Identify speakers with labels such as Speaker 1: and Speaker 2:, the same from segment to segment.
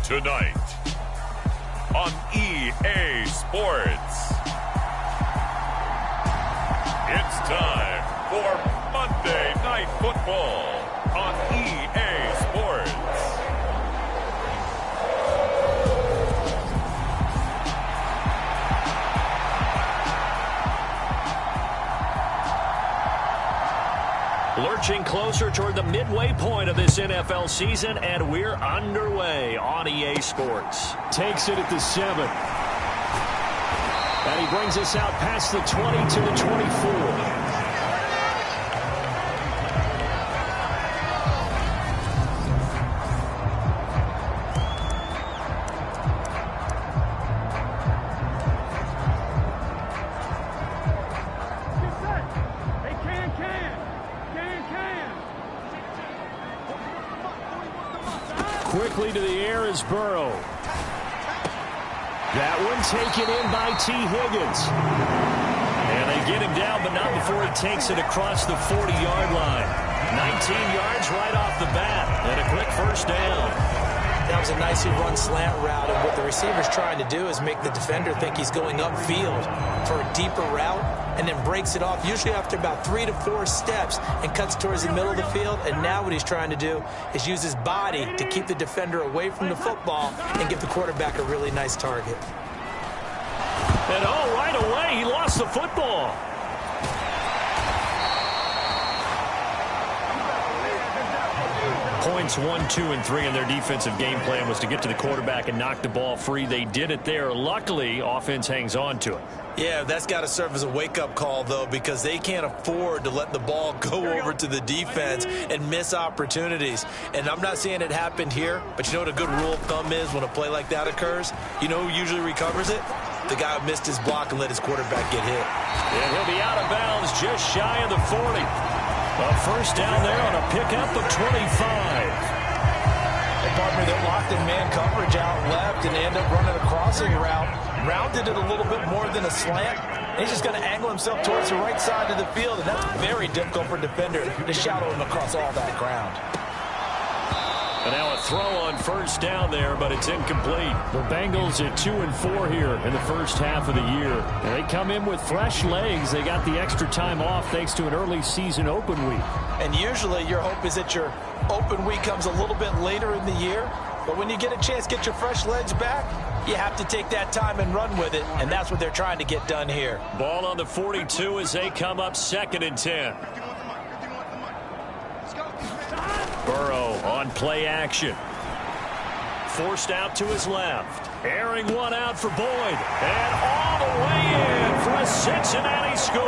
Speaker 1: Tonight on EA Sports. It's time for Monday Night Football on EA Sports.
Speaker 2: Lurching closer toward the midway point of this NFL season, and we're underway on EA Sports.
Speaker 3: Takes it at the 7. And he brings us out past the 20 to the 24. Quickly to the air is Burrow. That one taken in by T. Higgins.
Speaker 2: And they get him down, but not before he takes it across the 40-yard line. 19 yards right off the bat, and a quick first down.
Speaker 4: That was a nicely run slant route, and what the receiver's trying to do is make the defender think he's going upfield for a deeper route, and then breaks it off, usually after about 3 to 4 steps, and cuts towards the middle of the field. And now what he's trying to do is use his body to keep the defender away from the football and give the quarterback a really nice target.
Speaker 2: And right away, he lost the football. Points 1, 2, and 3 in their defensive game plan was to get to the quarterback and knock the ball free. They did it there. Luckily, offense hangs on to it.
Speaker 4: Yeah, that's got to serve as a wake-up call, though, because they can't afford to let the ball go over to the defense and miss opportunities. And I'm not saying it happened here, but you know what a good rule of thumb is when a play like that occurs? You know who usually recovers it? The guy who missed his block and let his quarterback get hit.
Speaker 2: And he'll be out of bounds just shy of the 40. A first down there on a pickup of 25.
Speaker 4: A partner that locked in man coverage out left and ended up running a crossing route. Rounded it a little bit more than a slant. He's just going to angle himself towards the right side of the field, and that's very difficult for a defender to shadow him across all that ground.
Speaker 2: And now a throw on first down there, but it's incomplete.
Speaker 3: The Bengals at 2 and 4 here in the first half of the year. And they come in with fresh legs. They got the extra time off thanks to an early season open week.
Speaker 4: And usually your hope is that your open week comes a little bit later in the year. But when you get a chance to get your fresh legs back, you have to take that time and run with it. And that's what they're trying to get done here.
Speaker 2: Ball on the 42 as they come up 2nd and 10. Burrow on play action. Forced out to his left. Airing one out for Boyd. And all the way in for a Cincinnati score.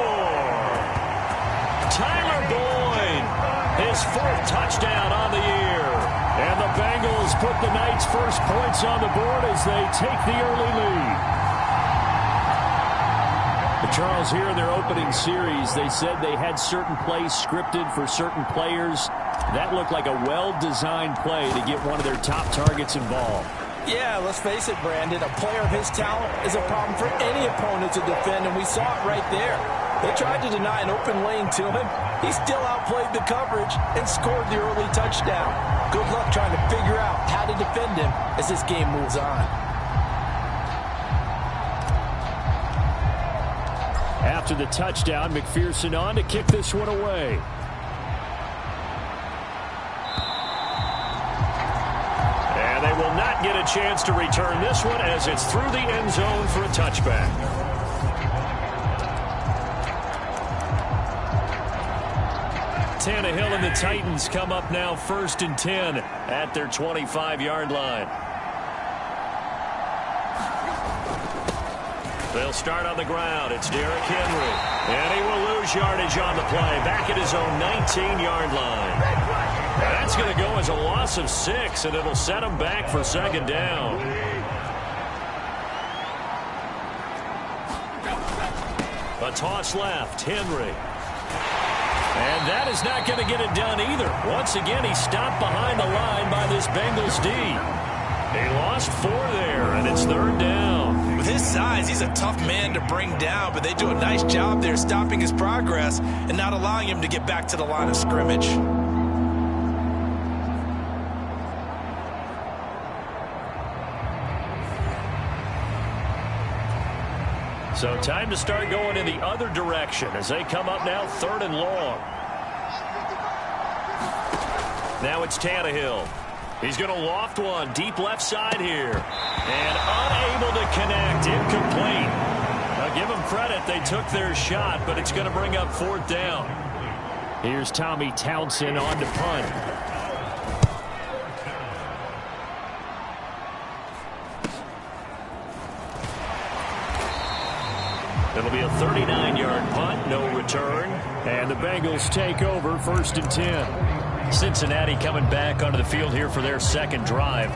Speaker 2: Tyler Boyd, his 4th touchdown on the year. And the Bengals put the night's first points on the board as they take the early lead. But Charles, here in their opening series, they said they had certain plays scripted for certain players. That looked like a well-designed play to get one of their top targets involved.
Speaker 4: Yeah, let's face it, Brandon. A player of his talent is a problem for any opponent to defend, and we saw it right there. They tried to deny an open lane to him. He still outplayed the coverage and scored the early touchdown. Good luck trying to figure out how to defend him as this game moves on.
Speaker 3: After the touchdown, McPherson on to kick this one away.
Speaker 2: And they will not get a chance to return this one as it's through the end zone for a touchback. Tannehill and the Titans come up now 1st and 10 at their 25-yard line. They'll start on the ground. It's Derrick Henry. And he will lose yardage on the play. Back at his own 19-yard line. That's going to go as a loss of 6, and it'll set him back for 2nd down. A toss left. Henry. And that is not going to get it done either. Once again, he stopped behind the line by this Bengals D. He lost 4 there, and it's 3rd down.
Speaker 4: With his size, he's a tough man to bring down, but they do a nice job there stopping his progress and not allowing him to get back to the line of scrimmage.
Speaker 2: So time to start going in the other direction as they come up now 3rd and long. Now it's Tannehill. He's going to loft one deep left side here. And unable to connect. Incomplete. Now give them credit. They took their shot, but it's going to bring up 4th down.
Speaker 3: Here's Tommy Townsend on to punt.
Speaker 2: It'll be a 39-yard punt, no return.
Speaker 3: And the Bengals take over 1st and 10.
Speaker 2: Cincinnati coming back onto the field here for their second drive.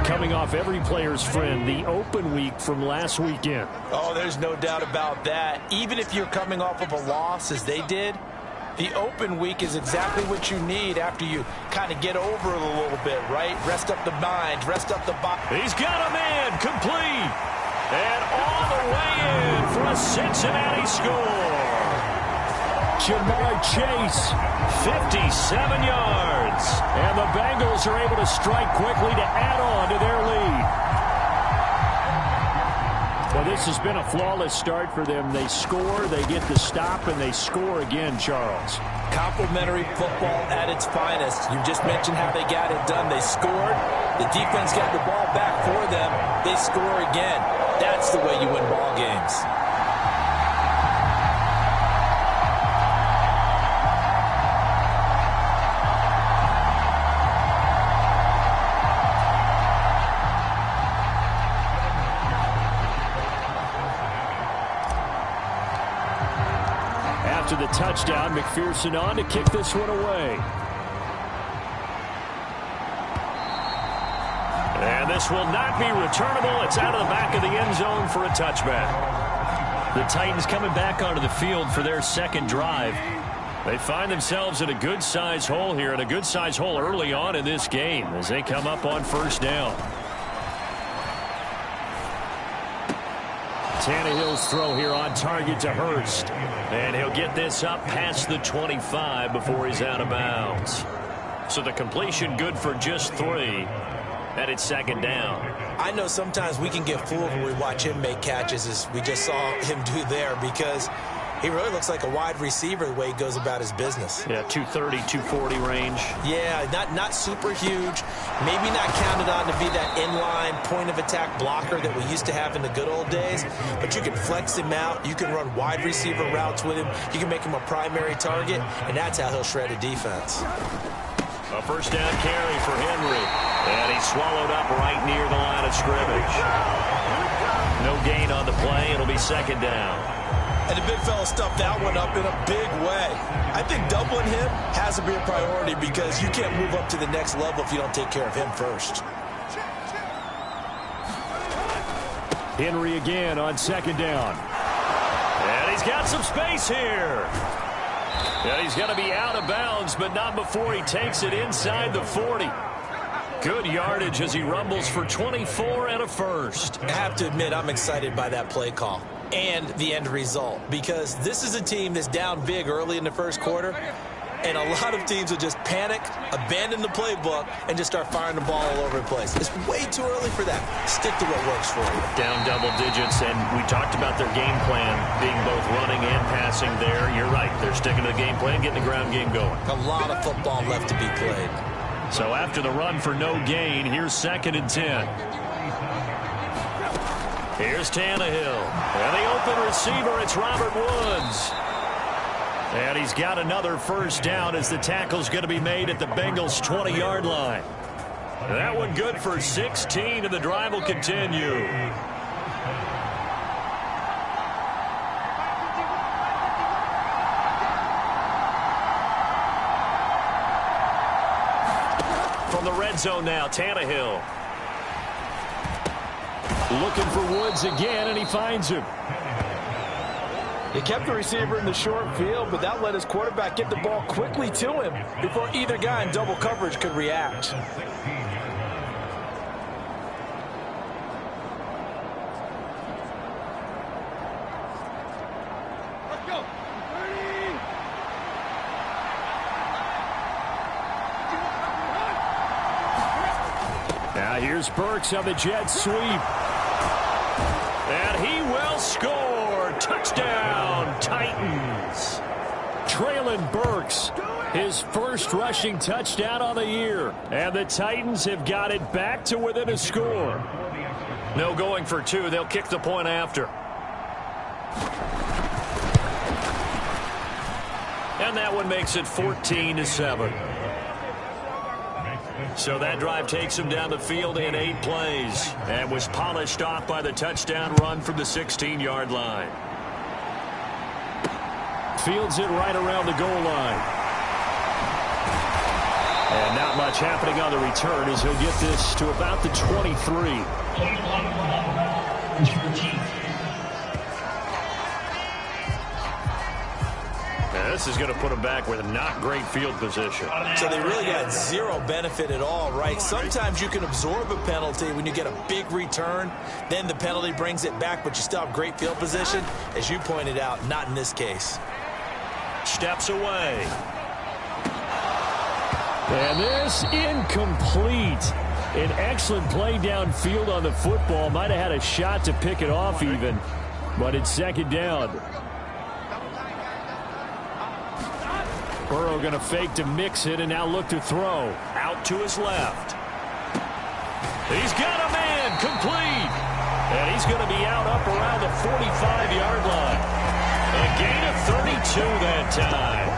Speaker 3: Coming off every player's friend, the open week from last weekend.
Speaker 4: Oh, there's no doubt about that. Even if you're coming off of a loss as they did, the open week is exactly what you need after you kind of get over it a little bit, right? Rest up the mind, rest up the body.
Speaker 2: He's got a man, complete. And all the way in for a Cincinnati score.
Speaker 3: Jamar Chase,
Speaker 2: 57 yards.
Speaker 3: And the Bengals are able to strike quickly to add on to their lead. Well, this has been a flawless start for them. They score, they get the stop, and they score again, Charles.
Speaker 4: Complimentary football at its finest. You just mentioned how they got it done. They scored. The defense got the ball back for them. They score again. That's the way you win ball games.
Speaker 3: After the touchdown, McPherson on to kick this one away.
Speaker 2: And this will not be returnable. It's out of the back of the end zone for a touchback. The Titans coming back onto the field for their second drive. They find themselves in a good-sized hole here, and a good-sized hole early on in this game as they come up on 1st down.
Speaker 3: Tannehill's throw here on target to Hurst.
Speaker 2: And he'll get this up past the 25 before he's out of bounds. So the completion good for just 3. And it's 2nd down.
Speaker 4: I know sometimes we can get fooled when we watch him make catches, as we just saw him do there, because he really looks like a wide receiver the way he goes about his business.
Speaker 2: Yeah, 230, 240 range.
Speaker 4: Yeah, not super huge. Maybe not counted on to be that inline point-of-attack blocker that we used to have in the good old days. But you can flex him out. You can run wide receiver routes with him. You can make him a primary target, and that's how he'll shred a defense.
Speaker 2: A 1st down carry for Henry. And he's swallowed up right near the line of scrimmage. No gain on the play. It'll be 2nd down.
Speaker 4: And the big fella stuffed that one up in a big way. I think doubling him has to be a priority because you can't move up to the next level if you don't take care of him first.
Speaker 3: Henry again on 2nd down.
Speaker 2: And he's got some space here. And he's going to be out of bounds, but not before he takes it inside the 40. Good yardage as he rumbles for 24 and a first.
Speaker 4: I have to admit, I'm excited by that play call and the end result, because this is a team that's down big early in the first quarter, and a lot of teams will just panic, abandon the playbook, and just start firing the ball all over the place. It's way too early for that. Stick to what works for you.
Speaker 2: Down double digits, and we talked about their game plan being both running and passing there. You're right. They're sticking to the game plan, getting the ground game going.
Speaker 4: A lot of football left to be played.
Speaker 2: So after the run for no gain, here's 2nd and 10. Here's Tannehill. And the open receiver, it's Robert Woods. And he's got another 1st down as the tackle's going to be made at the Bengals' 20-yard line. That one good for 16, and the drive will continue. From the red zone now, Tannehill.
Speaker 3: Looking for Woods again, and he finds him.
Speaker 5: He kept the receiver in the short field, but that let his quarterback get the ball quickly to him before either guy in double coverage could react.
Speaker 6: Let's go.
Speaker 3: Now here's Burks on the jet sweep.
Speaker 2: And he will score. Touchdown, Titans.
Speaker 3: Traylon Burks, his first rushing touchdown on the year. And the Titans have got it back to within a score.
Speaker 2: No going for two. They'll kick the point after. And that one makes it 14-7. So that drive takes him down the field in 8 plays and was polished off by the touchdown run from the 16-yard line.
Speaker 3: Fields it right around the goal line. And not much happening on the return as he'll get this to about the 23.
Speaker 2: Now this is going to put him back with not great field position.
Speaker 4: So they really got zero benefit at all, right? Sometimes you can absorb a penalty when you get a big return. Then the penalty brings it back, but you still have great field position. As you pointed out, not in this case.
Speaker 2: Steps away.
Speaker 3: And this incomplete. An excellent play downfield on the football. Might have had a shot to pick it off even. But it's second down. Burrow going to fake to mix it and now look to throw.
Speaker 2: Out to his left. He's got a man complete. And he's going to be out up around the 45-yard line. A gain of 32 that time.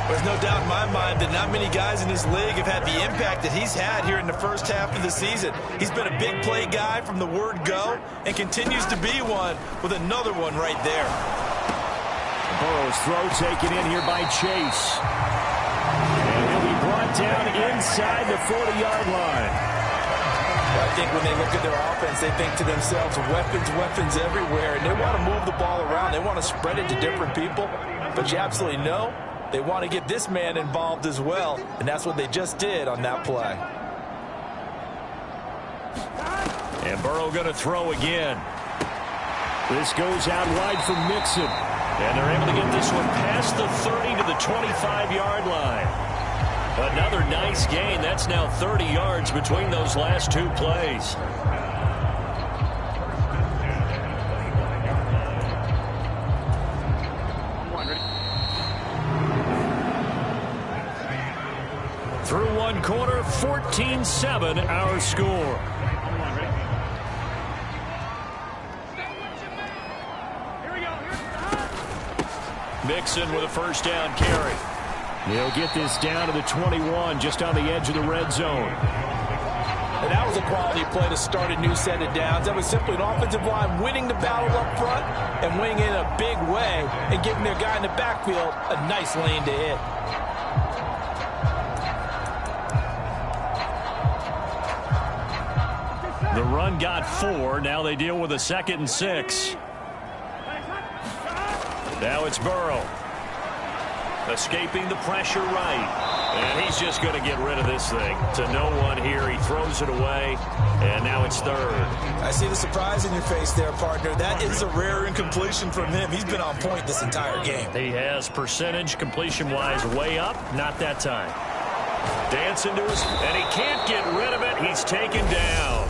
Speaker 4: There's no doubt in my mind that not many guys in this league have had the impact that he's had here in the first half of the season. He's been a big play guy from the word go and continues to be one with another one right there.
Speaker 3: Burrow's throw taken in here by Chase. And he'll be brought down inside the 40-yard line.
Speaker 4: I think when they look at their offense, they think to themselves, weapons everywhere, and they want to move the ball around. They want to spread it to different people, but you absolutely know they want to get this man involved as well, and that's what they just did on that play.
Speaker 2: And Burrow going to throw again.
Speaker 3: This goes out wide for Mixon.
Speaker 2: And they're able to get this one past the 30 to the 25-yard line. Another nice gain. That's now 30 yards between those last 2 plays. Through 1 quarter, 14-7 our score. Mixon with a first down carry.
Speaker 3: He'll get this down to the 21, just on the edge of the red zone.
Speaker 4: And that was a quality play to start a new set of downs. That was simply an offensive line winning the battle up front and winning in a big way and giving their guy in the backfield a nice lane to hit.
Speaker 2: The run got 4. Now they deal with a 2nd and 6. Now it's Burrow. Escaping the pressure right. And he's just going to get rid of this thing. To no one here. He throws it away. And now it's 3rd.
Speaker 4: I see the surprise in your face there, partner. That is a rare incompletion from him. He's been on point this entire game.
Speaker 2: He has percentage completion-wise way up. Not that time. Dancing to his... And he can't get rid of it. He's taken down.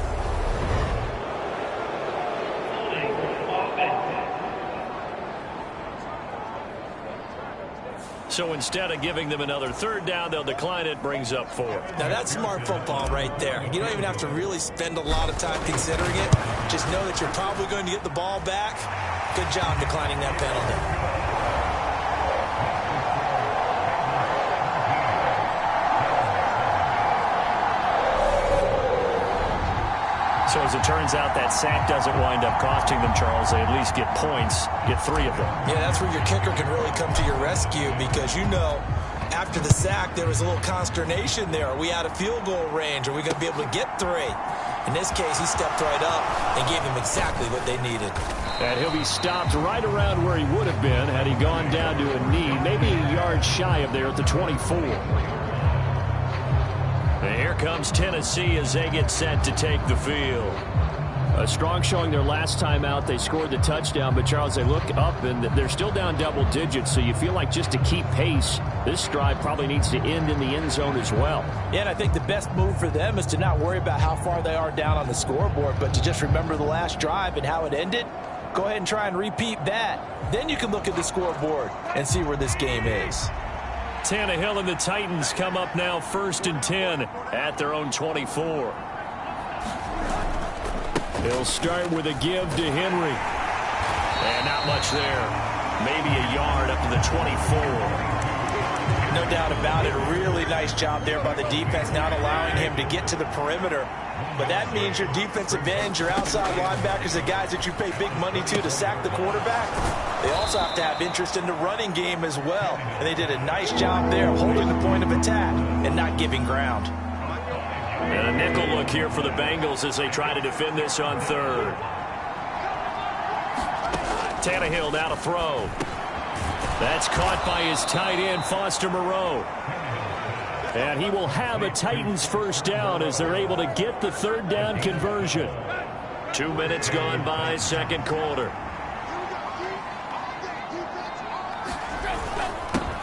Speaker 2: So instead of giving them another 3rd down, they'll decline it. Brings up 4.
Speaker 4: Now that's smart football right there. You don't even have to really spend a lot of time considering it. Just know that you're probably going to get the ball back. Good job declining that penalty.
Speaker 2: So as it turns out, that sack doesn't wind up costing them, Charles. They at least get points, get 3 of them.
Speaker 4: Yeah, that's where your kicker can really come to your rescue because, you know, after the sack, there was a little consternation there. Are we out of field goal range? Are we going to be able to get 3? In this case, he stepped right up and gave them exactly what they needed.
Speaker 3: And he'll be stopped right around where he would have been had he gone down to a knee, maybe a yard shy of there at the 24.
Speaker 2: And here comes Tennessee as they get set to take the field.
Speaker 3: A strong showing their last time out. They scored the touchdown, but, Charles, they look up, and they're still down double digits, so you feel like just to keep pace, this drive probably needs to end in the end zone as well.
Speaker 4: Yeah, and I think the best move for them is to not worry about how far they are down on the scoreboard, but to just remember the last drive and how it ended.
Speaker 5: Go ahead and try and repeat that. Then you can look at the scoreboard and see where this game is.
Speaker 2: Tannehill and the Titans come up now 1st and 10 at their own 24. He'll start with a give to Henry. And not much there. Maybe a yard up to the 24.
Speaker 4: No doubt about it. Really nice job there by the defense, not allowing him to get to the perimeter. But that means your defensive ends, your outside linebackers, the guys that you pay big money to sack the quarterback, they also have to have interest in the running game as well. And they did a nice job there holding the point of attack and not giving ground.
Speaker 2: And a nickel look here for the Bengals as they try to defend this on 3rd. Tannehill now to throw. That's caught by his tight end, Foster Moreau. And he will have a Titans first down as they're able to get the 3rd down conversion. 2 minutes gone by, 2nd quarter.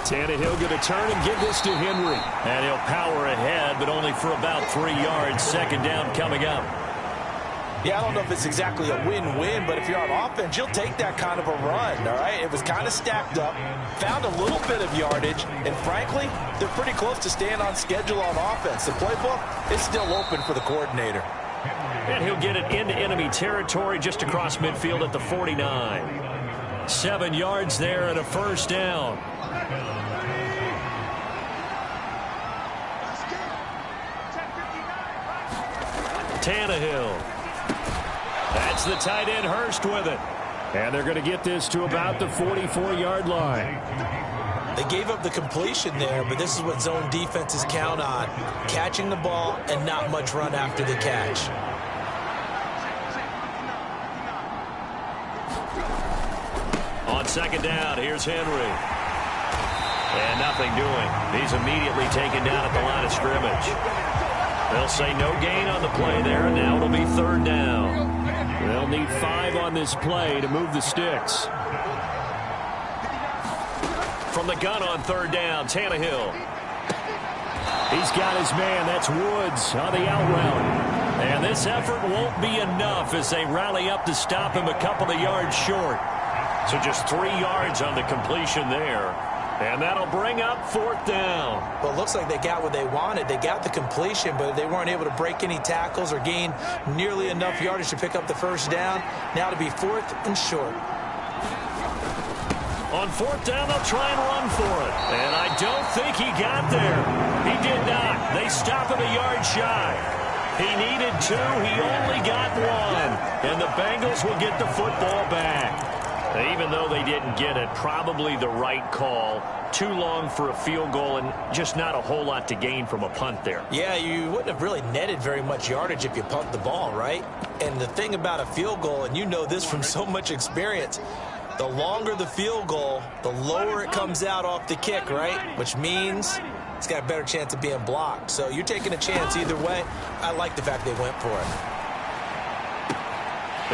Speaker 2: Tannehill going to turn and give this to Henry. And he'll power ahead, but only for about 3 yards. 2nd down coming up.
Speaker 4: Yeah, I don't know if it's exactly a win-win, but if you're on offense, you'll take that kind of a run, all right? It was kind of stacked up, found a little bit of yardage, and frankly, they're pretty close to staying on schedule on offense. The playbook is still open for the coordinator.
Speaker 2: And he'll get it into enemy territory just across midfield at the 49. 7 yards there and a first down. Tannehill. That's the tight end, Hurst, with it. And they're going to get this to about the 44-yard line.
Speaker 4: They gave up the completion there, but this is what zone defenses count on. Catching the ball and not much run after the catch.
Speaker 2: On 2nd down, here's Henry. And nothing doing. He's immediately taken down at the line of scrimmage. They'll say no gain on the play there, and now it'll be 3rd down. They'll need 5 on this play to move the sticks. From the gun on 3rd down, Tannehill. He's got his man. That's Woods on the out route. And this effort won't be enough as they rally up to stop him a couple of yards short. So just 3 yards on the completion there. And that'll bring up 4th down.
Speaker 4: Well, it looks like they got what they wanted. They got the completion, but they weren't able to break any tackles or gain nearly enough yardage to pick up the first down. Now to be 4th and short.
Speaker 2: On 4th down, they'll try and run for it. And I don't think he got there. He did not. They stop him a yard shy. He needed 2. He only got 1. And the Bengals will get the football back. Even though they didn't get it, probably the right call. Too long for a field goal and just not a whole lot to gain from a punt there.
Speaker 4: Yeah, you wouldn't have really netted very much yardage if you punt the ball, right? And the thing about a field goal, and you know this from so much experience, the longer the field goal, the lower it comes out off the kick, right? Which means it's got a better chance of being blocked. So you're taking a chance either way. I like the fact they went for it.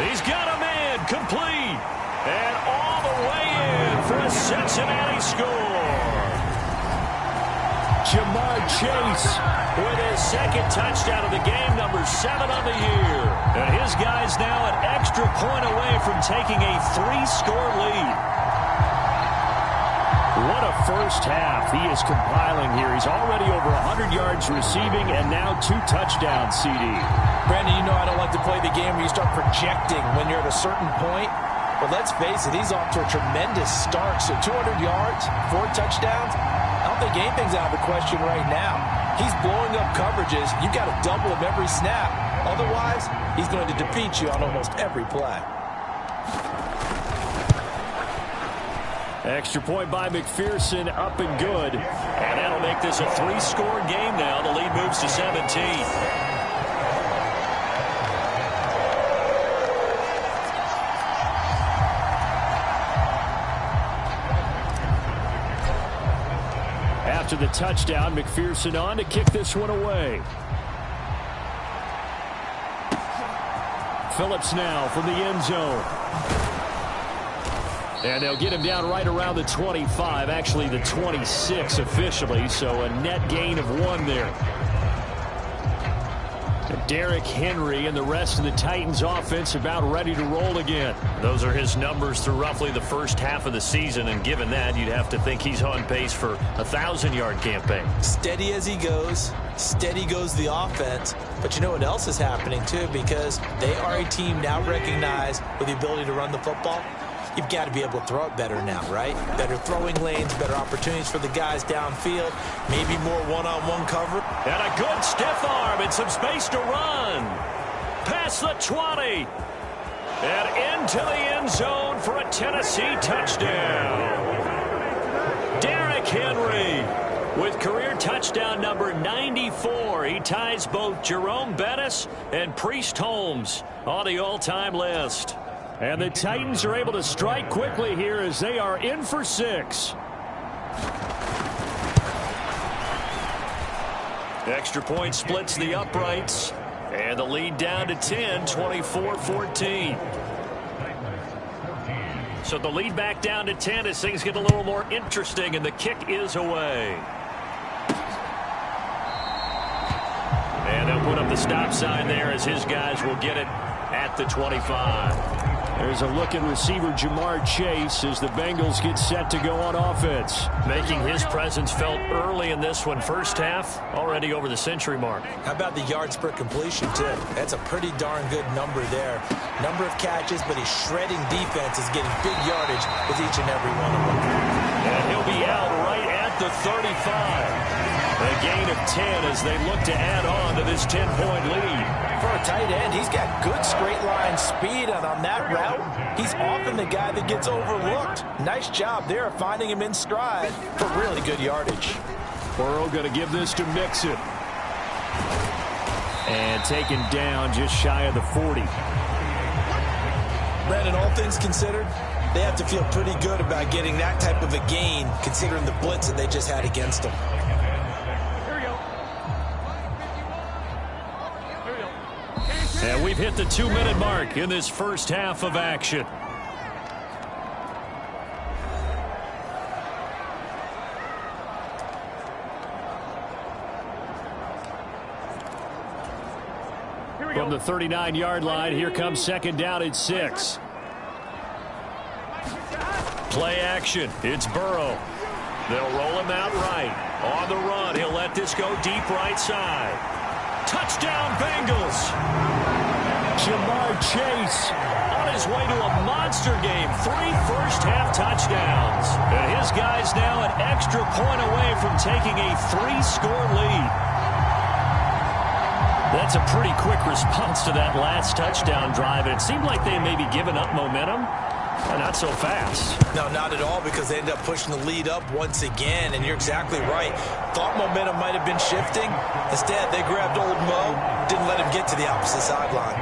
Speaker 2: He's got a man complete. And all the way in for a Cincinnati score. Jamar Chase with his 2nd touchdown of the game, number 7 on the year. And his guy's now an extra point away from taking a 3-score lead. What a first half he is compiling here. He's already over 100 yards receiving and now 2 touchdowns, CD.
Speaker 5: Brandon, you know I don't like to play the game where you start projecting when you're at a certain point. But let's face it, he's off to a tremendous start. So 200 yards, 4 touchdowns. I don't think anything's out of the question right now. He's blowing up coverages. You've got to double him every snap. Otherwise, he's going to defeat you on almost every play.
Speaker 2: Extra point by McPherson, up and good. And that'll make this a 3-score game now. The lead moves to 17. After the touchdown, McPherson on to kick this one away. Phillips now from the end zone. And they'll get him down right around the 25, actually the 26 officially, so a net gain of 1 there.
Speaker 3: Derrick Henry and the rest of the Titans offense about ready to roll again.
Speaker 2: Those are his numbers through roughly the first half of the season, and given that, you'd have to think he's on pace for a 1,000-yard campaign.
Speaker 4: Steady as he goes, steady goes the offense. But you know what else is happening, too, because they are a team now recognized with the ability to run the football. You've got to be able to throw it better now, right? Better throwing lanes, better opportunities for the guys downfield, maybe more one-on-one cover.
Speaker 2: And a good stiff arm and some space to run. Past the 20. And into the end zone for a Tennessee touchdown. Derrick Henry with career touchdown number 94. He ties both Jerome Bettis and Priest Holmes on the all-time list.
Speaker 3: And the Titans are able to strike quickly here as they are in for 6.
Speaker 2: Extra point splits the uprights. And the lead down to 10, 24-14. So the lead back down to 10 as things get a little more interesting, and the kick is away. And they'll put up the stop sign there as his guys will get it at the 25.
Speaker 3: There's a look at receiver Jamar Chase as the Bengals get set to go on offense.
Speaker 2: Making his presence felt early in this one. First half, already over the century mark.
Speaker 4: How about the yards per completion, too? That's a pretty darn good number there. Number of catches, but he's shredding defenses, getting big yardage with each and every one of them.
Speaker 2: And he'll be out right at the 35. A gain of 10 as they look to add on to this 10-point lead.
Speaker 5: For a tight end, he's got good straight line speed, and on that route, he's often the guy that gets overlooked. Nice job there of finding him in stride for really good yardage.
Speaker 3: Burrow going to give this to Mixon. And taken down just shy of the 40.
Speaker 4: Brandon, all things considered, they have to feel pretty good about getting that type of a gain, considering the blitz that they just had against them.
Speaker 2: And we've hit the 2-minute mark in this first half of action.
Speaker 3: From the 39-yard line, here comes second down at 6.
Speaker 2: Play action. It's Burrow. They'll roll him out right. On the run, he'll let this go deep right side. Touchdown, Bengals.
Speaker 3: Jamar Chase
Speaker 2: on his way to a monster game. 3 first-half touchdowns. And his guys now an extra point away from taking a 3-score lead. That's a pretty quick response to that last touchdown drive. And it seemed like they may be giving up momentum. Well, not so fast.
Speaker 4: No, not at all, because they ended up pushing the lead up once again, and you're exactly right. Thought momentum might have been shifting. Instead, they grabbed old Mo, didn't let him get to the opposite sideline.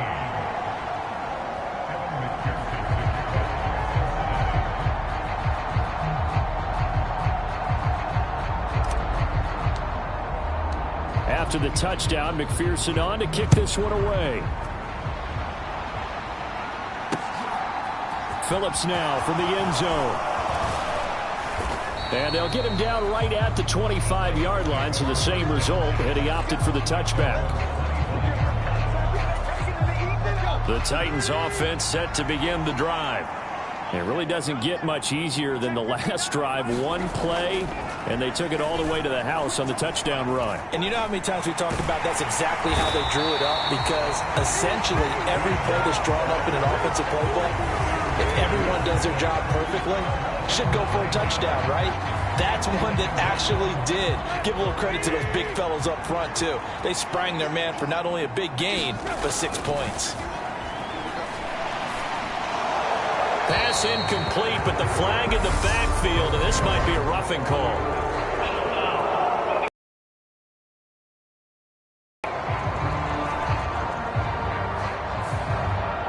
Speaker 3: After the touchdown, McPherson on to kick this one away. Phillips now from the end zone. And they'll get him down right at the 25-yard line, so the same result, and he opted for the touchback.
Speaker 2: The Titans offense set to begin the drive.
Speaker 3: It really doesn't get much easier than the last drive. One play, and they took it all the way to the house on the touchdown run.
Speaker 5: And you know how many times we talked about that's exactly how they drew it up, because essentially every play that's drawn up in an offensive playbook, if everyone does their job perfectly, should go for a touchdown, right? That's one that actually did. Give a little credit to those big fellows up front, too. They sprang their man for not only a big gain, but 6 points.
Speaker 2: Pass incomplete, but the flag in the backfield, and this might be a roughing call.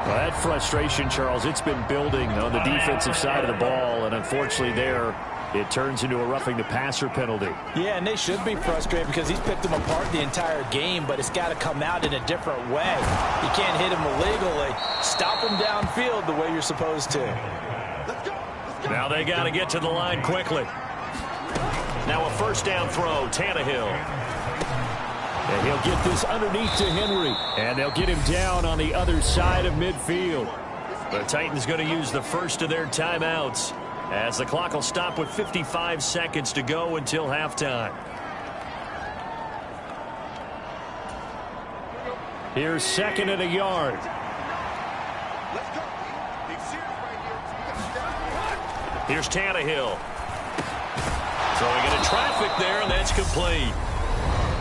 Speaker 3: Well, that frustration, Charles, it's been building on the defensive side of the ball, and unfortunately there, it turns into a roughing the passer penalty.
Speaker 5: Yeah, and they should be frustrated because he's picked them apart the entire game, but it's got to come out in a different way. You can't hit him illegally. Stop him downfield the way you're supposed to.
Speaker 2: Now they got to get to the line quickly. Now a first down throw, Tannehill.
Speaker 3: And he'll get this underneath to Henry. And they'll get him down on the other side of midfield.
Speaker 2: The Titans going to use the first of their timeouts as the clock will stop with 55 seconds to go until halftime.
Speaker 3: Here's 2nd and a yard.
Speaker 2: Here's Tannehill. Throwing into traffic there, and that's complete.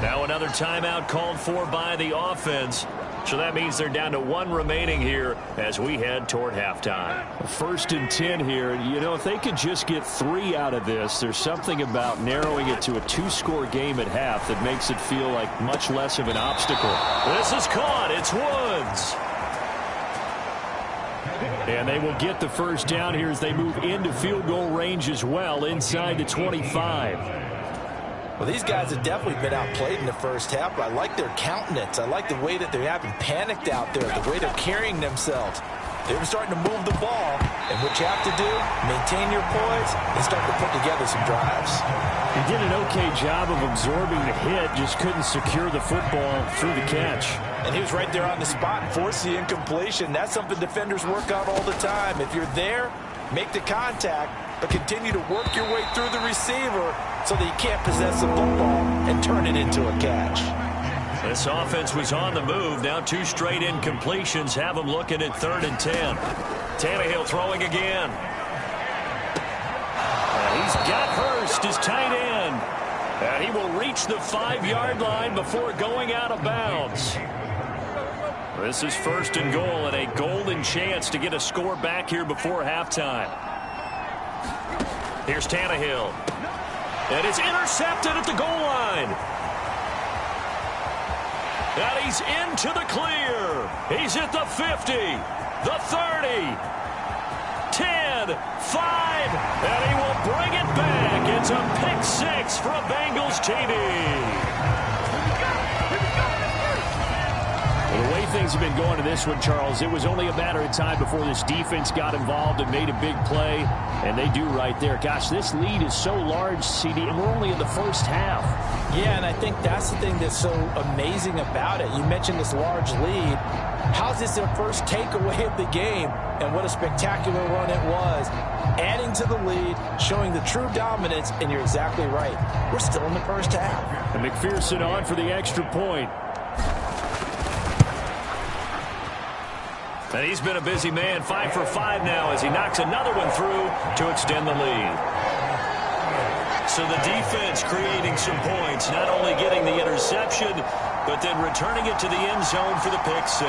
Speaker 2: Now another timeout called for by the offense. So that means they're down to 1 remaining here as we head toward halftime.
Speaker 3: 1st and 10 here. You know, if they could just get 3 out of this, there's something about narrowing it to a 2-score game at half that makes it feel like much less of an obstacle.
Speaker 2: This is caught. It's Woods.
Speaker 3: And they will get the first down here as they move into field goal range as well, inside the 25.
Speaker 5: Well, these guys have definitely been outplayed in the first half, but I like their countenance. I like the way that they haven't panicked out there, the way they're carrying themselves. They're starting to move the ball, and what you have to do, maintain your poise and start to put together some drives.
Speaker 3: He did an okay job of absorbing the hit, just couldn't secure the football through the catch.
Speaker 5: And he was right there on the spot and forced the incompletion. That's something defenders work on all the time. If you're there, make the contact, but continue to work your way through the receiver so that you can't possess the football and turn it into a catch.
Speaker 2: This offense was on the move. Now 2 straight incompletions have them looking at 3rd and 10. Tannehill throwing again. And he's got Hurst, his tight end. And he will reach the 5-yard line before going out of bounds. This is 1st and goal and a golden chance to get a score back here before halftime. Here's Tannehill. And it's intercepted at the goal line. And he's into the clear. He's at the 50, the 30, 10, 5, and he will bring it back. It's a pick 6 for a Bengals TD.
Speaker 3: Well, the way things have been going to this one, Charles, it was only a matter of time before this defense got involved and made a big play, and they do right there. Gosh, this lead is so large, CD, and we're only in the first half.
Speaker 5: Yeah, and I think that's the thing that's so amazing about it. You mentioned this large lead. How's this their first takeaway of the game? And what a spectacular run it was. Adding to the lead, showing the true dominance, and you're exactly right. We're still in the first half.
Speaker 3: And McPherson on for the extra point.
Speaker 2: And he's been a busy man, 5 for 5 now as he knocks another one through to extend the lead. So the defense creating some points, not only getting the interception, but then returning it to the end zone for the pick 6.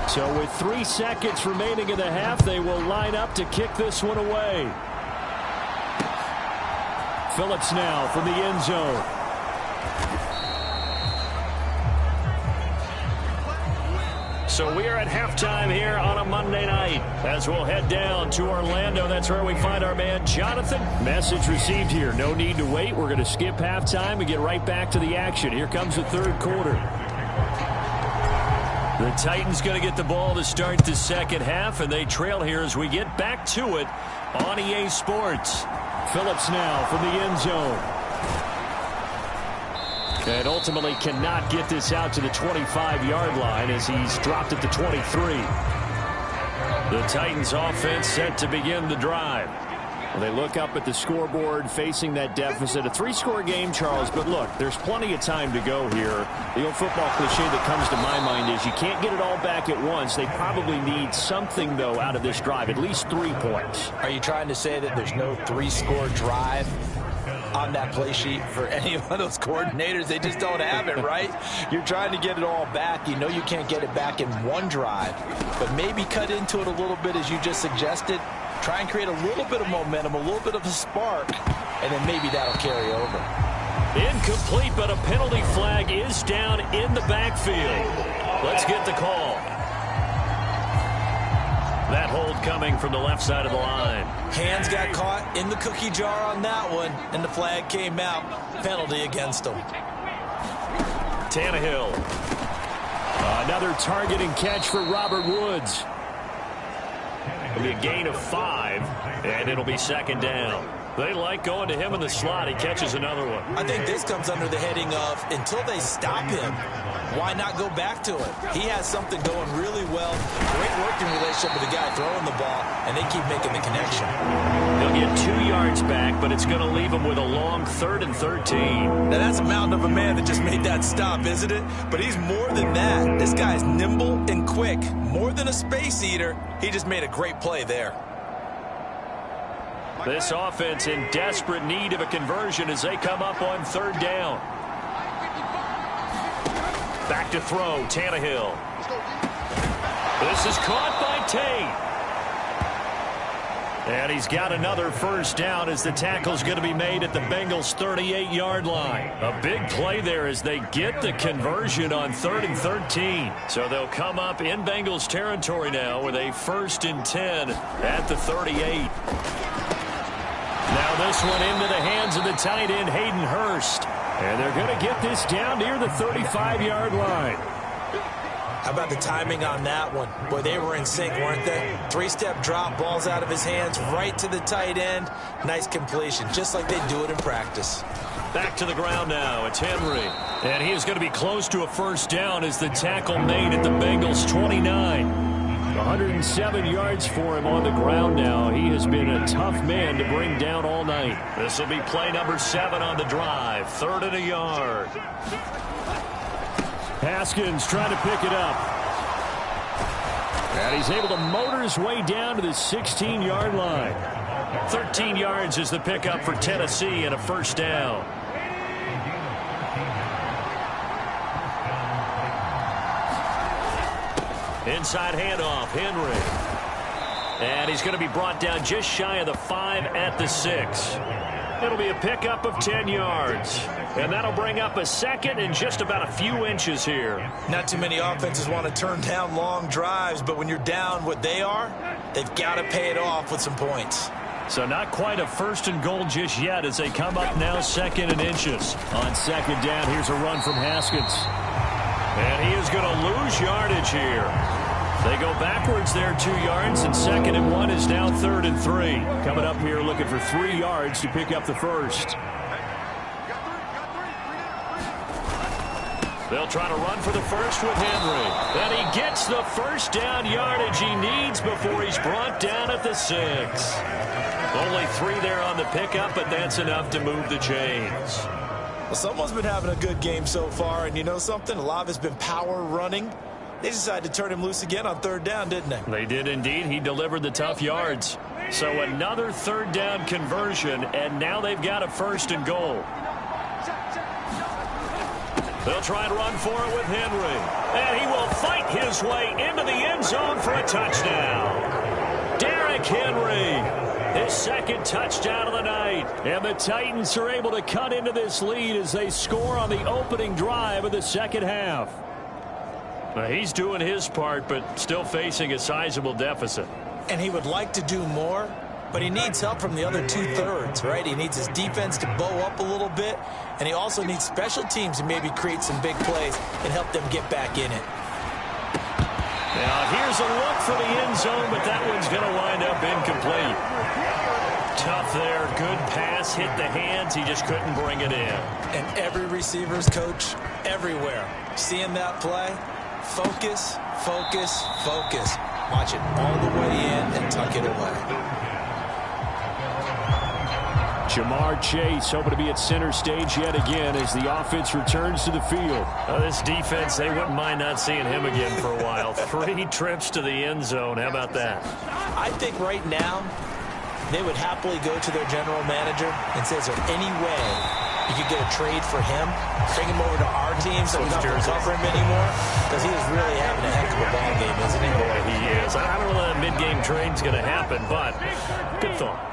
Speaker 3: So with 3 seconds remaining in the half, they will line up to kick this one away. Phillips now from the end zone.
Speaker 2: So we are at halftime here on a Monday night as we'll head down to Orlando. That's where we find our man Jonathan.
Speaker 3: Message received here. No need to wait. We're going to skip halftime and get right back to the action. Here comes the 3rd quarter.
Speaker 2: The Titans going to get the ball to start the second half, and they trail here as we get back to it on EA Sports.
Speaker 3: Phillips now from the end zone. And ultimately cannot get this out to the 25-yard line as he's dropped at the 23.
Speaker 2: The Titans offense set to begin the drive.
Speaker 3: Well, they look up at the scoreboard facing that deficit. A 3-score game, Charles, but look, there's plenty of time to go here. The old football cliche that comes to my mind is you can't get it all back at once. They probably need something, though, out of this drive, at least 3 points.
Speaker 5: Are you trying to say that there's no 3-score drive on that play sheet for any of those coordinators? They just don't have it, right? You're trying to get it all back. You know you can't get it back in one drive, but maybe cut into it a little bit as you just suggested. Try and create a little bit of momentum, a little bit of a spark, and then maybe that'll carry over.
Speaker 2: Incomplete, but a penalty flag is down in the backfield. Let's get the call. That hold coming from the left side of the line.
Speaker 5: Hands got caught in the cookie jar on that one, and the flag came out. Penalty against them.
Speaker 2: Tannehill. Another target and catch for Robert Woods. It'll be a gain of 5, and it'll be second down. They like going to him in the slot. He catches another one.
Speaker 4: I think this comes under the heading of until they stop him, why not go back to it? He has something going really well. Great working relationship with the guy throwing the ball, and they keep making the connection.
Speaker 2: He'll get 2 yards back, but it's going to leave him with a long 3rd and 13.
Speaker 4: Now, that's a mountain of a man that just made that stop, isn't it? But he's more than that. This guy's nimble and quick. More than a space eater, he just made a great play there.
Speaker 2: This offense in desperate need of a conversion as they come up on 3rd down. Back to throw, Tannehill. This is caught by Tate. And he's got another first down as the tackle's going to be made at the Bengals' 38-yard line. A big play there as they get the conversion on 3rd and 13. So they'll come up in Bengals territory now with a 1st and 10 at the 38. Now this one into the hands of the tight end, Hayden Hurst. And they're going to get this down near the 35-yard line.
Speaker 4: How about the timing on that one? Boy, they were in sync, weren't they? 3-step drop, balls out of his hands, right to the tight end. Nice completion, just like they do it in practice.
Speaker 2: Back to the ground now. It's Henry. And he is going to be close to a first down as the tackle made at the Bengals' 29. 107 yards for him on the ground now. He has been a tough man to bring down all night. This will be play number 7 on the drive. 3rd and a yard. Haskins trying to pick it up. And he's able to motor his way down to the 16-yard line. 13 yards is the pickup for Tennessee and a first down. Inside handoff, Henry. And he's going to be brought down just shy of the 5 at the 6. It'll be a pickup of 10 yards. And that'll bring up a 2nd and just about a few inches here.
Speaker 4: Not too many offenses want to turn down long drives, but when you're down what they are, they've got to pay it off with some points.
Speaker 2: So not quite a 1st and goal just yet as they come up now 2nd and inches.
Speaker 3: On 2nd down, here's a run from Haskins.
Speaker 2: And he is going to lose yardage here. They go backwards there 2 yards, and 2nd and 1 is now 3rd and 3.
Speaker 3: Coming up here looking for 3 yards to pick up the first.
Speaker 2: They'll try to run for the first with Henry. And he gets the first down yardage he needs before he's brought down at the 6. Only 3 there on the pickup, but that's enough to move the chains.
Speaker 4: Well, someone's been having a good game so far, and you know something? A lot of it's been power running. They decided to turn him loose again on 3rd down, didn't they?
Speaker 2: They did indeed. He delivered the tough yards. So another 3rd down conversion, and now they've got a 1st and goal. They'll try and run for it with Henry. And he will fight his way into the end zone for a touchdown. Derrick Henry, his 2nd touchdown of the night.
Speaker 3: And the Titans are able to cut into this lead as they score on the opening drive of the 2nd half.
Speaker 2: He's doing his part, but still facing a sizable deficit.
Speaker 4: And he would like to do more, but he needs help from the other 2/3, right? He needs his defense to bow up a little bit, and he also needs special teams to maybe create some big plays and help them get back in it.
Speaker 2: Now, here's a look for the end zone, but that one's going to wind up incomplete. Tough there. Good pass. Hit the hands. He just couldn't bring it in.
Speaker 4: And every receiver's coach everywhere, seeing that play, focus, focus, focus. Watch it all the way in and tuck it away.
Speaker 3: Jamar Chase hoping to be at center stage yet again as the offense returns to the field.
Speaker 2: This defense, they wouldn't mind not seeing him again for a while. 3 trips to the end zone. How about that?
Speaker 4: I think right now they would happily go to their general manager and say, is there any way you could get a trade for him, bring him over to our team so we don't have to cover him anymore? Because he is really having a heck of a ball game, isn't he?
Speaker 2: Boy, he is. I don't know that mid-game trade's going to happen, but good thought.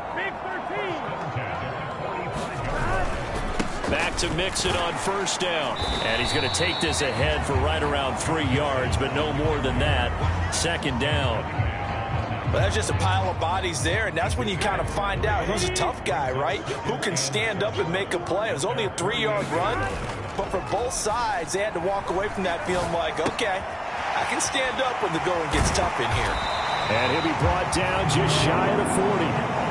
Speaker 2: Back to mix it on 1st down. And he's going to take this ahead for right around 3 yards, but no more than that. 2nd down.
Speaker 4: Well, that's just a pile of bodies there, and that's when you kind of find out who's a tough guy, right? Who can stand up and make a play. It was only a 3-yard run,
Speaker 5: But for both sides, they had to walk away from that feeling like, okay, I can stand up when the going gets tough in here.
Speaker 3: And he'll be brought down just shy of the 40.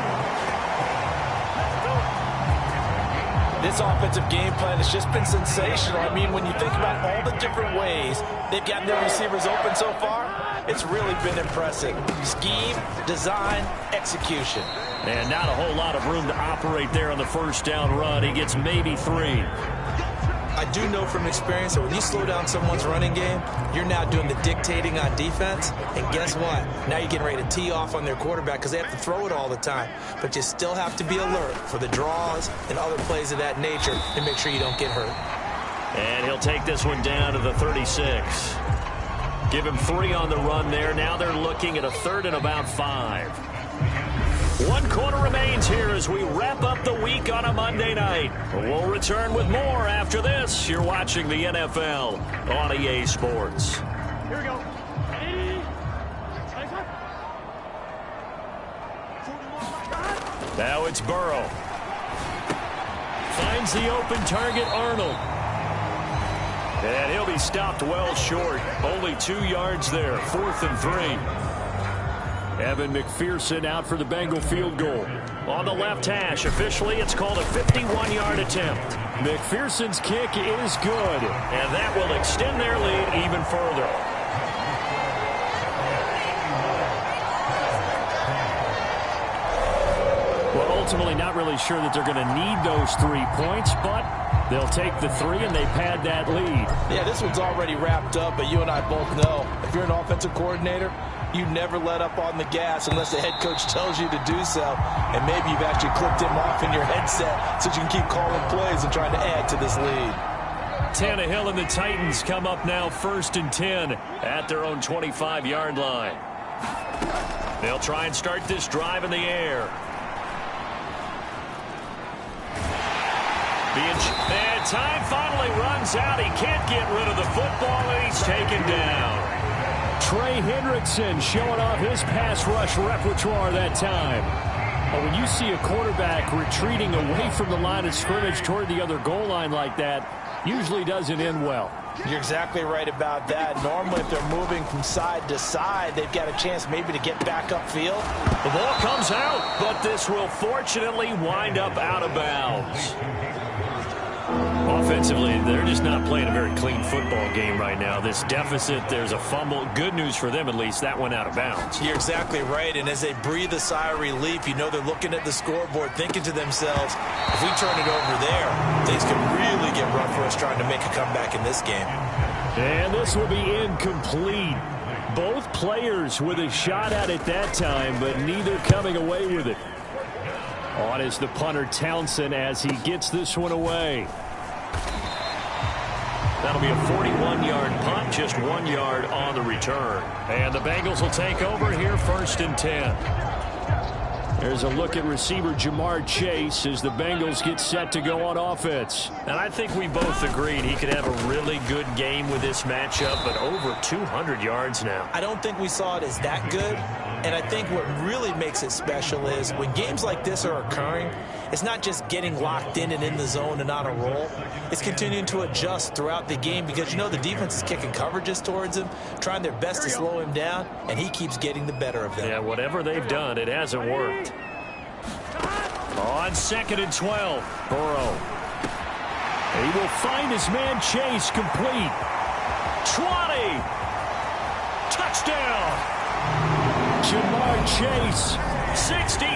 Speaker 5: This offensive game plan has just been sensational. I mean, when you think about all the different ways they've gotten their receivers open so far, it's really been impressive. Scheme, design, execution.
Speaker 2: And not a whole lot of room to operate there on the first down run. He gets maybe 3.
Speaker 4: I do know from experience that when you slow down someone's running game, you're now doing the dictating on defense. And guess what? Now you're getting ready to tee off on their quarterback because they have to throw it all the time. But you still have to be alert for the draws and other plays of that nature and make sure you don't get hurt.
Speaker 2: And he'll take this one down to the 36. Give him 3 on the run there. Now they're looking at a 3rd and about 5. 1 quarter remains here as we wrap up the week on a Monday night. We'll return with more after this. You're watching the NFL on EA Sports.
Speaker 6: Here we go.
Speaker 2: Now it's Burrow. Finds the open target, Arnold. And he'll be stopped well short. Only 2 yards there. 4th and 3.
Speaker 3: Evan McPherson out for the Bengal field goal.
Speaker 2: On the left hash, officially it's called a 51-yard attempt.
Speaker 3: McPherson's kick is good.
Speaker 2: And that will extend their lead even further.
Speaker 3: Well, ultimately not really sure that they're going to need those 3 points, but they'll take the 3 and they pad that lead.
Speaker 5: Yeah, this one's already wrapped up, but you and I both know if you're an offensive coordinator, you never let up on the gas unless the head coach tells you to do so. And maybe you've actually clicked him off in your headset so you can keep calling plays and trying to add to this lead.
Speaker 2: Tannehill and the Titans come up now 1st and 10 at their own 25-yard line. They'll try and start this drive in the air. And time finally runs out. He can't get rid of the football, and he's taken down.
Speaker 3: Trey Hendrickson showing off his pass rush repertoire that time. But when you see a quarterback retreating away from the line of scrimmage toward the other goal line like that, usually doesn't end well.
Speaker 5: You're exactly right about that. Normally, if they're moving from side to side, they've got a chance maybe to get back upfield.
Speaker 2: The ball comes out, but this will fortunately wind up out of bounds. Offensively, they're just not playing a very clean football game right now. This deficit, there's a fumble. Good news for them, at least. That went out of bounds.
Speaker 4: You're exactly right, and as they breathe a sigh of relief, you know they're looking at the scoreboard, thinking to themselves, if we turn it over there, things could really get rough for us trying to make a comeback in this game.
Speaker 3: And this will be incomplete. Both players with a shot at it that time, but neither coming away with it. On is the punter, Townsend, as he gets this one away.
Speaker 2: That'll be a 41-yard punt, just 1 yard on the return. And the Bengals will take over here 1st and 10.
Speaker 3: There's a look at receiver Jamar Chase as the Bengals get set to go on offense.
Speaker 2: And I think we both agreed he could have a really good game with this matchup, but over 200 yards now.
Speaker 4: I don't think we saw it as that good. And I think what really makes it special is when games like this are occurring, it's not just getting locked in and in the zone and on a roll. It's continuing to adjust throughout the game because, you know, the defense is kicking coverages towards him, trying their best to slow him down, and he keeps getting the better of them.
Speaker 2: Yeah, whatever they've done, it hasn't worked. On 2nd and 12,
Speaker 3: Burrow. He will find his man Chase complete.
Speaker 2: 20. Touchdown.
Speaker 3: Jamar Chase.
Speaker 2: 64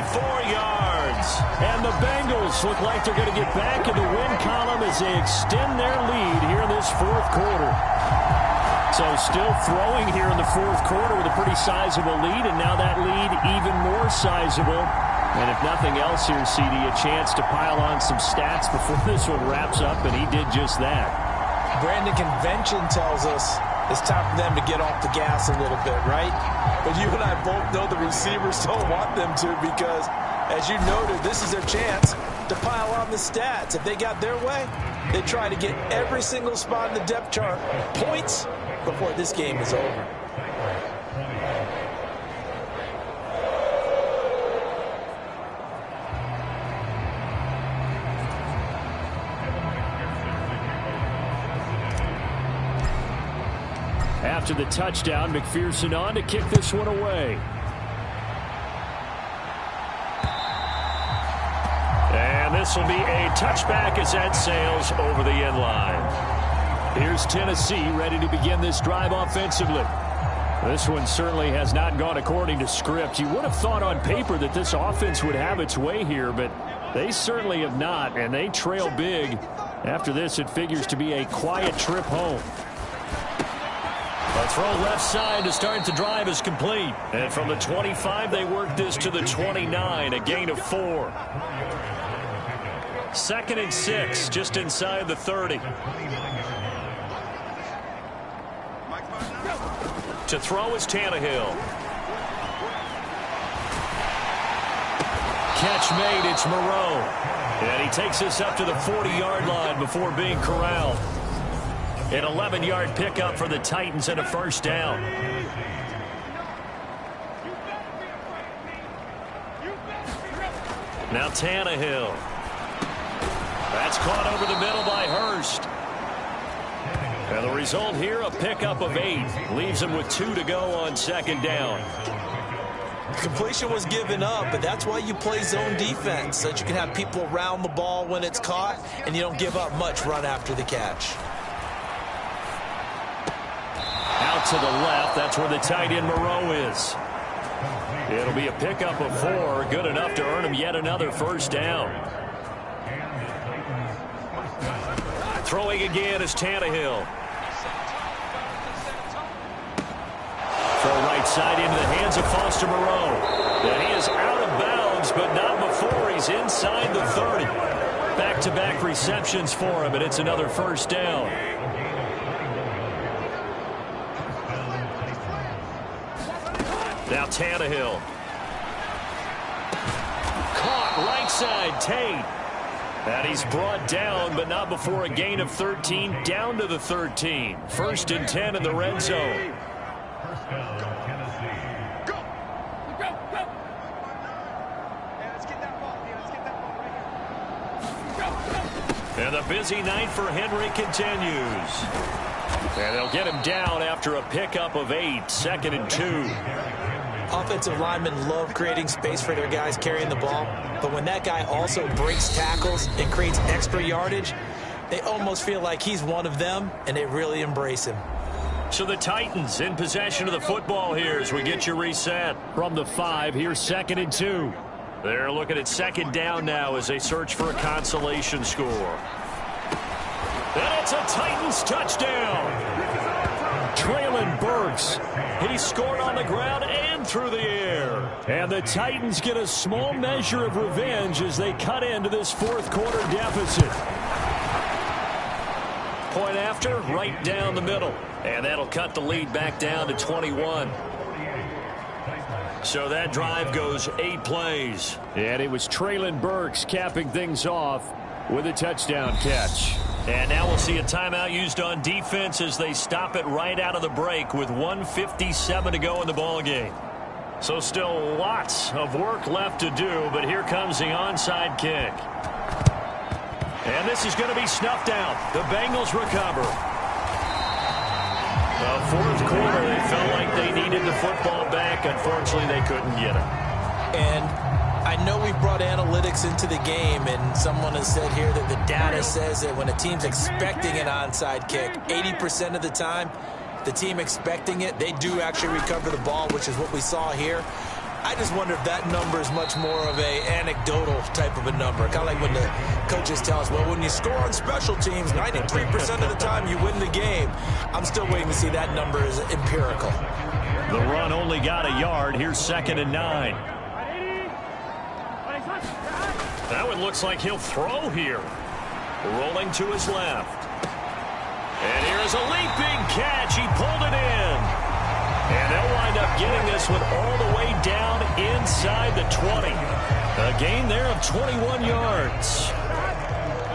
Speaker 2: yards.
Speaker 3: And the Bengals look like they're going to get back in the win column as they extend their lead here in this 4th quarter. So still throwing here in the 4th quarter with a pretty sizable lead, and now that lead even more sizable. And if nothing else here, CD, a chance to pile on some stats before this one wraps up, and he did just that.
Speaker 5: Brandon, convention tells us it's time for them to get off the gas a little bit, right? But you and I both know the receivers don't want them to because, as you noted, this is their chance to pile on the stats. If they got their way, they try to get every single spot in the depth chart points before this game is over.
Speaker 3: after the touchdown. McPherson on to kick this one away. And this will be a touchback as that sails over the end line. Here's Tennessee ready to begin this drive offensively. This one certainly has not gone according to script. You would have thought on paper that this offense would have its way here, but they certainly have not, and they trail big. After this, it figures to be a quiet trip home. A throw left side to start the drive is complete. And from the 25, they work this to the 29, a gain of 4. 2nd and 6, just inside the 30. To throw is Tannehill. Catch made, it's Moreau. And he takes this up to the 40-yard line before being corralled. An 11-yard pickup for the Titans and a first down. Now Tannehill. That's caught over the middle by Hurst. And the result here, a pickup of 8. Leaves him with 2 to go on 2nd down.
Speaker 4: Completion was given up, but that's why you play zone defense, so that you can have people around the ball when it's caught, and you don't give up much run after the catch.
Speaker 3: Out to the left, that's where the tight end Moreau is. It'll be a pickup of 4, good enough to earn him yet another first down. Throwing again is Tannehill. Throw right side into the hands of Foster Moreau. And he is out of bounds, but not before he's inside the 30. Back-to-back receptions for him, and it's another first down. Now Tannehill. Caught right side, Tate. And he's brought down, but not before a gain of 13, down to the 13. 1st and 10 in the red zone. And the busy night for Henry continues. And they'll get him down after a pickup of 8, 2nd and 2.
Speaker 4: Offensive linemen love creating space for their guys carrying the ball, but when that guy also breaks tackles and creates extra yardage, they almost feel like he's one of them, and they really embrace him.
Speaker 3: So the Titans in possession of the football here as we get you reset. From the 5, here's 2nd and 2. They're looking at 2nd down now as they search for a consolation score. And it's a Titans touchdown. Traylon Burks. He scored on the ground and through the air. And the Titans get a small measure of revenge as they cut into this 4th quarter deficit. Point after, right down the middle. And that'll cut the lead back down to 21. So that drive goes 8 plays. And it was Traylon Burks capping things off with a touchdown catch. And now we'll see a timeout used on defense as they stop it right out of the break with 1:57 to go in the ballgame. So still lots of work left to do, but here comes the onside kick. And this is going to be snuffed out. The Bengals recover. The 4th quarter, they felt like they needed the football back. Unfortunately, they couldn't get it.
Speaker 4: And I know we brought analytics into the game, and someone has said here that the data says that when a team's expecting an onside kick, 80% of the time, the team expecting it, they do actually recover the ball, which is what we saw here. I just wonder if that number is much more of a anecdotal type of a number. Kind of like when the coaches tell us, well, when you score on special teams, 93% of the time you win the game. I'm still waiting to see that number is empirical.
Speaker 3: The run only got a yard. Here's 2nd and 9. That one looks like he'll throw here. Rolling to his left. And here's a leaping catch. He pulled it in. And they'll wind up getting this one all the way down inside the 20. A gain there of 21 yards.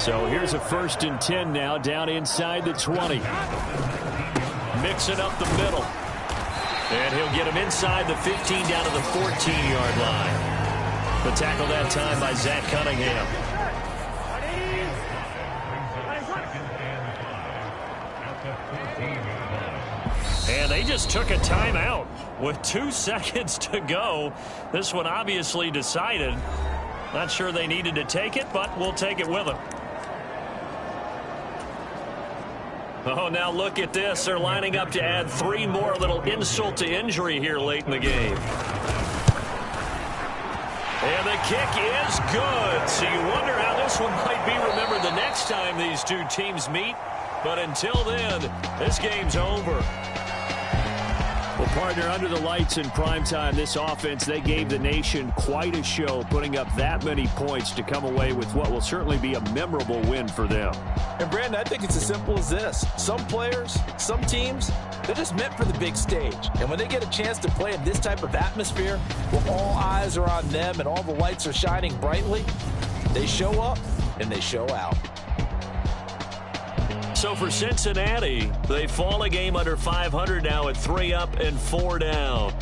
Speaker 3: So here's a 1st and 10 now down inside the 20. Mixing up the middle. And he'll get him inside the 15 down to the 14-yard line. The tackle that time by Zach Cunningham. And
Speaker 2: And they just took a timeout with 2 seconds to go. This one obviously decided. Not sure they needed to take it, but we'll take it with them. Oh, now look at this. They're lining up to add 3 more, little insult to injury here late in the game. And the kick is good. So you wonder how this one might be remembered the next time these two teams meet. But until then, this game's over.
Speaker 3: Well, partner, under the lights in primetime, this offense, they gave the nation quite a show, putting up that many points to come away with what will certainly be a memorable win for them.
Speaker 5: And, Brandon, I think it's as simple as this. Some players, some teams, they're just meant for the big stage. And when they get a chance to play in this type of atmosphere, where all eyes are on them and all the lights are shining brightly, they show up and they show out.
Speaker 2: So for Cincinnati, they fall a game under 500 now at 3 up and 4 down.